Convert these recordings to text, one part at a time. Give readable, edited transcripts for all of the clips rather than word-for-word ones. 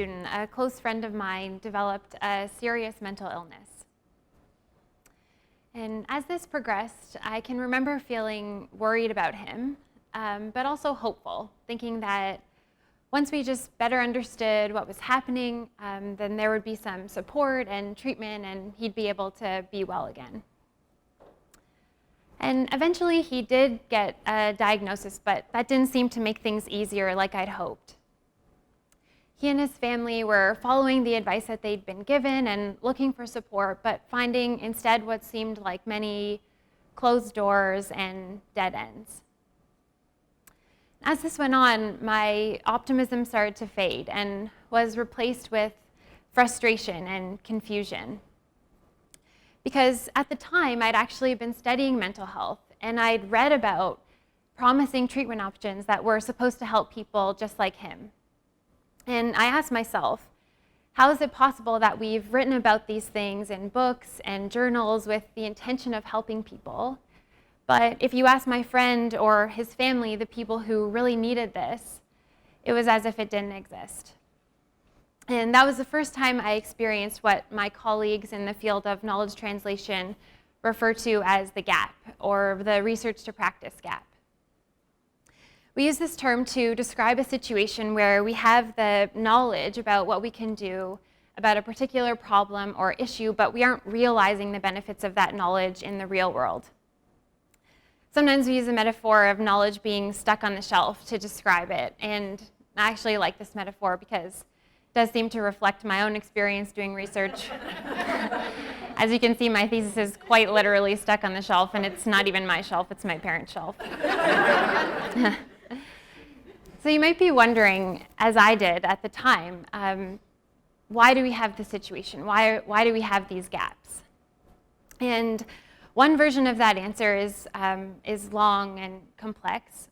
student, a close friend of mine developed a serious mental illness. And as this progressed, I can remember feeling worried about him, but also hopeful, thinking that once we just better understood what was happening, then there would be some support and treatment and he'd be able to be well again. And eventually he did get a diagnosis, but that didn't seem to make things easier like I'd hoped. He and his family were following the advice that they'd been given and looking for support, but finding instead what seemed like many closed doors and dead ends. As this went on, my optimism started to fade and was replaced with frustration and confusion. Because at the time, I'd actually been studying mental health, and I'd read about promising treatment options that were supposed to help people just like him. And I asked myself, how is it possible that we've written about these things in books and journals with the intention of helping people, but if you ask my friend or his family, the people who really needed this, it was as if it didn't exist. And that was the first time I experienced what my colleagues in the field of knowledge translation refer to as the gap, or the research to practice gap. We use this term to describe a situation where we have the knowledge about what we can do about a particular problem or issue, but we aren't realizing the benefits of that knowledge in the real world. Sometimes we use a metaphor of knowledge being stuck on the shelf to describe it, and I actually like this metaphor because it does seem to reflect my own experience doing research. As you can see, my thesis is quite literally stuck on the shelf, and it's not even my shelf, it's my parents' shelf. So you might be wondering, as I did at the time, why do we have this situation? Why do we have these gaps? And one version of that answer is long and complex,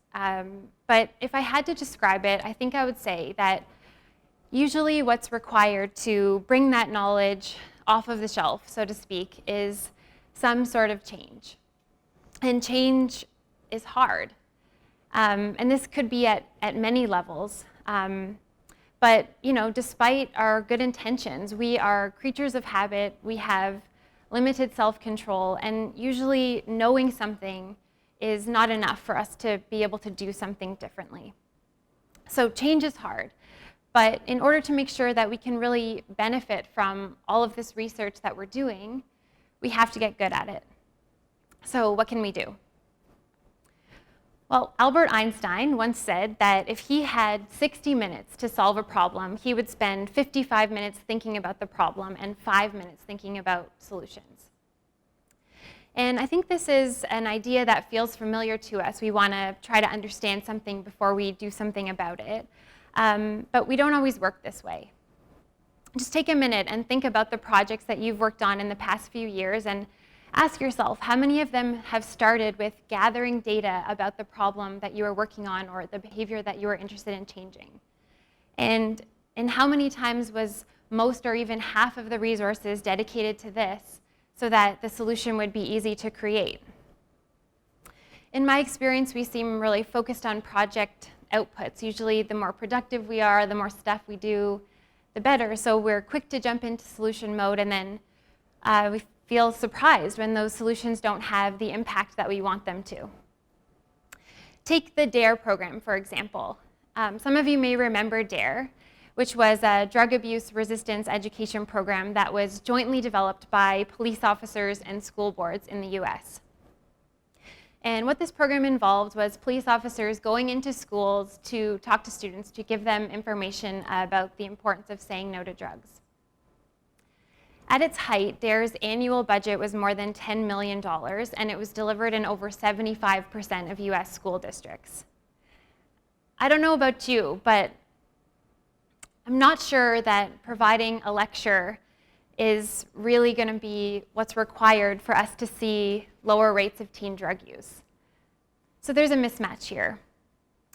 but if I had to describe it, I think I would say that usually what's required to bring that knowledge off of the shelf, so to speak, is some sort of change. And change is hard. And this could be at many levels. But despite our good intentions, we are creatures of habit. We have limited self-control, and usually knowing something is not enough for us to be able to do something differently. So change is hard, but in order to make sure that we can really benefit from all of this research that we're doing, we have to get good at it. So what can we do? Well, Albert Einstein once said that if he had 60 minutes to solve a problem, he would spend 55 minutes thinking about the problem and 5 minutes thinking about solutions. And I think this is an idea that feels familiar to us. We want to try to understand something before we do something about it. But we don't always work this way. Just take a minute and think about the projects that you've worked on in the past few years and ask yourself, how many of them have started with gathering data about the problem that you are working on or the behavior that you are interested in changing? And how many times was most or even half of the resources dedicated to this so that the solution would be easy to create? In my experience, we seem really focused on project outputs. Usually the more productive we are, the more stuff we do, the better. So we're quick to jump into solution mode, and then we feel surprised when those solutions don't have the impact that we want them to. Take the DARE program, for example. Some of you may remember DARE, which was a drug abuse resistance education program that was jointly developed by police officers and school boards in the US. And what this program involved was police officers going into schools to talk to students, to give them information about the importance of saying no to drugs. At its height, DARE's annual budget was more than $10 million, and it was delivered in over 75% of US school districts. I don't know about you, but I'm not sure that providing a lecture is really going to be what's required for us to see lower rates of teen drug use. So there's a mismatch here.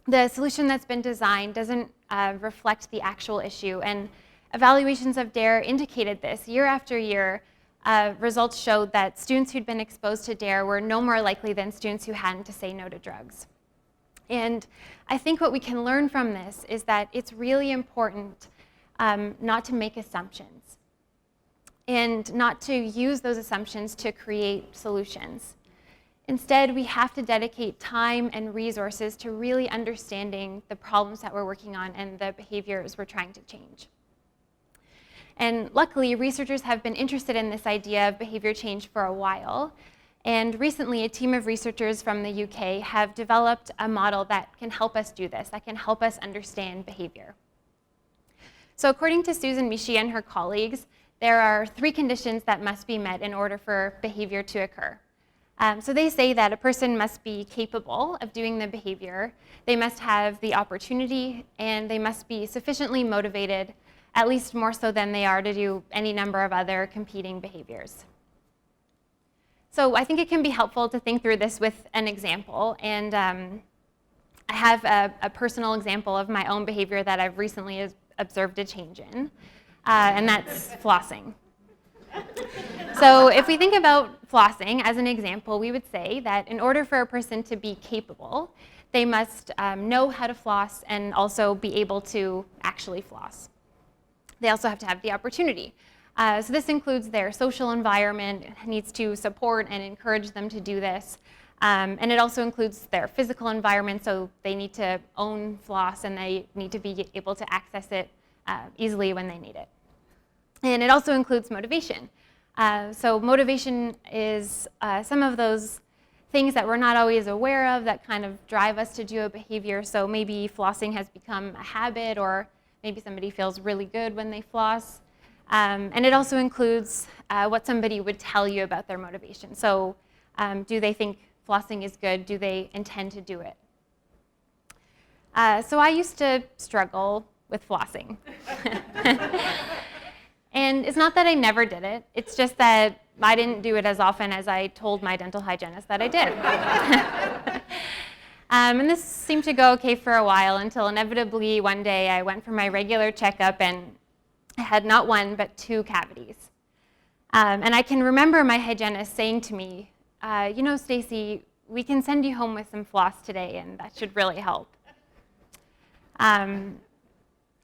The solution that's been designed doesn't reflect the actual issue, and evaluations of DARE indicated this. Year after year, results showed that students who'd been exposed to DARE were no more likely than students who hadn't to say no to drugs. And I think what we can learn from this is that it's really important not to make assumptions, and not to use those assumptions to create solutions. Instead, we have to dedicate time and resources to really understanding the problems that we're working on and the behaviors we're trying to change. And luckily, researchers have been interested in this idea of behavior change for a while. And recently, a team of researchers from the UK have developed a model that can help us do this, that can help us understand behavior. So according to Susan Mishi and her colleagues, there are 3 conditions that must be met in order for behavior to occur. So they say that a person must be capable of doing the behavior, they must have the opportunity, and they must be sufficiently motivated, at least more so than they are to do any number of other competing behaviors. So I think it can be helpful to think through this with an example, and I have a personal example of my own behavior that I've recently observed a change in, and that's flossing. So if we think about flossing as an example, we would say that in order for a person to be capable, they must know how to floss and also be able to actually floss. They also have to have the opportunity. So this includes their social environment, needs to support and encourage them to do this. And it also includes their physical environment, so they need to own floss and they need to be able to access it easily when they need it. And it also includes motivation. So motivation is some of those things that we're not always aware of that kind of drive us to do a behavior. So maybe flossing has become a habit, or maybe somebody feels really good when they floss. And it also includes what somebody would tell you about their motivation. So do they think flossing is good? Do they intend to do it? So I used to struggle with flossing. And it's not that I never did it, it's just that I didn't do it as often as I told my dental hygienist that I did. And this seemed to go okay for a while until inevitably one day I went for my regular checkup and I had not 1 but 2 cavities. And I can remember my hygienist saying to me, you know, Stacie, we can send you home with some floss today and that should really help.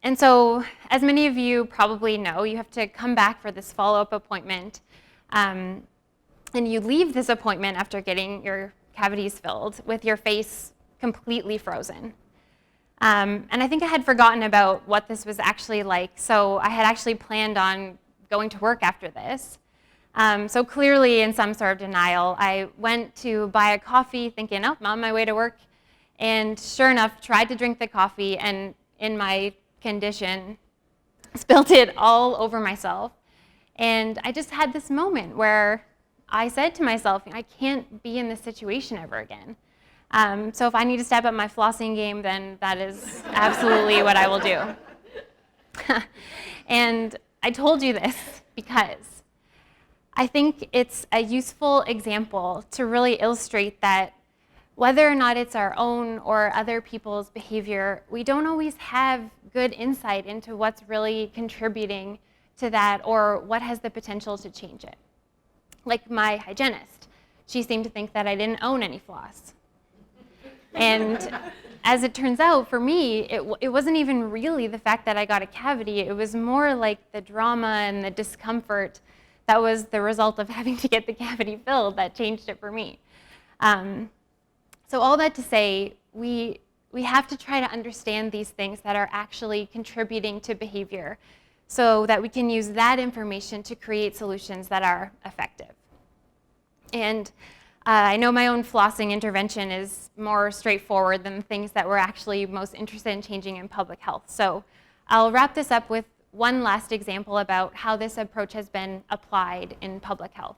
And so, as many of you probably know, you have to come back for this follow-up appointment, and you leave this appointment after getting your cavities filled with your face completely frozen. And I think I had forgotten about what this was actually like, so I had actually planned on going to work after this. So clearly, in some sort of denial, I went to buy a coffee thinking, oh, I'm on my way to work, and sure enough, tried to drink the coffee, and in my condition, spilled it all over myself. And I just had this moment where I said to myself, I can't be in this situation ever again. So if I need to step up my flossing game, then that is absolutely what I will do. And I told you this because I think it's a useful example to really illustrate that whether or not it's our own or other people's behavior, we don't always have good insight into what's really contributing to that or what has the potential to change it. Like my hygienist, she seemed to think that I didn't own any floss. And as it turns out, for me, it wasn't even really the fact that I got a cavity. It was more like the drama and the discomfort that was the result of having to get the cavity filled that changed it for me. So all that to say, we have to try to understand these things that are actually contributing to behavior so that we can use that information to create solutions that are effective. And I know my own flossing intervention is more straightforward than the things that we're actually most interested in changing in public health. So I'll wrap this up with one last example about how this approach has been applied in public health.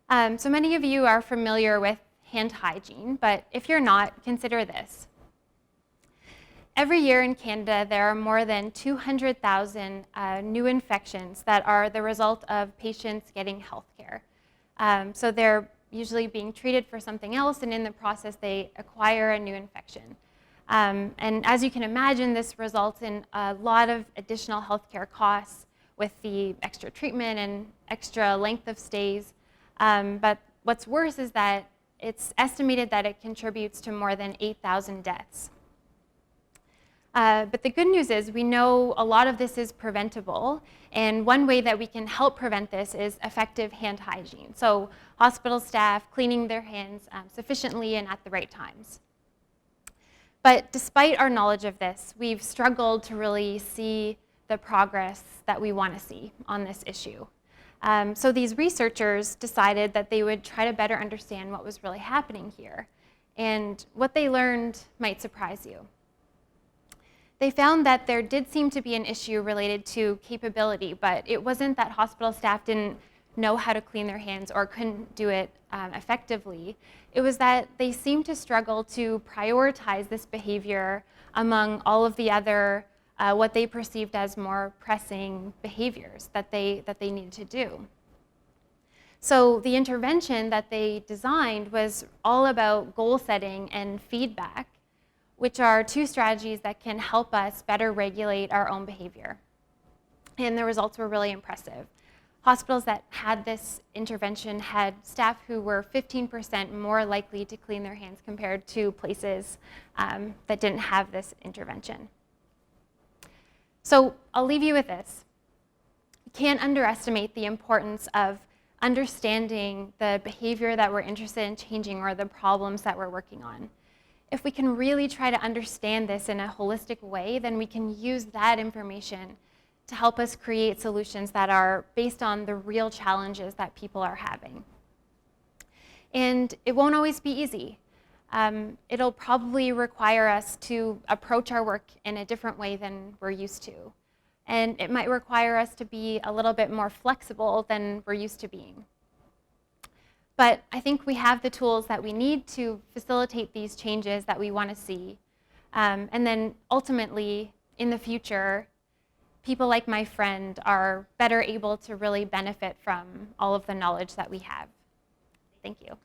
So many of you are familiar with hand hygiene, but if you're not, consider this. Every year in Canada, there are more than 200,000 new infections that are the result of patients getting health care. So they're usually being treated for something else, and in the process, they acquire a new infection. And as you can imagine, this results in a lot of additional healthcare costs with the extra treatment and extra length of stays. But what's worse is that it's estimated that it contributes to more than 8,000 deaths. But the good news is we know a lot of this is preventable, and one way that we can help prevent this is effective hand hygiene. So hospital staff cleaning their hands sufficiently and at the right times. But despite our knowledge of this, we've struggled to really see the progress that we want to see on this issue. So these researchers decided that they would try to better understand what was really happening here. And what they learned might surprise you. They found that there did seem to be an issue related to capability, but it wasn't that hospital staff didn't know how to clean their hands or couldn't do it effectively. It was that they seemed to struggle to prioritize this behavior among all of the other what they perceived as more pressing behaviors that they needed to do. So the intervention that they designed was all about goal setting and feedback, which are two strategies that can help us better regulate our own behavior. And the results were really impressive. Hospitals that had this intervention had staff who were 15% more likely to clean their hands compared to places that didn't have this intervention. So I'll leave you with this. You can't underestimate the importance of understanding the behavior that we're interested in changing or the problems that we're working on. If we can really try to understand this in a holistic way, then we can use that information to help us create solutions that are based on the real challenges that people are having. And it won't always be easy. It'll probably require us to approach our work in a different way than we're used to. And it might require us to be a little bit more flexible than we're used to being. But I think we have the tools that we need to facilitate these changes that we want to see. And then ultimately, in the future, people like my friend are better able to really benefit from all of the knowledge that we have. Thank you.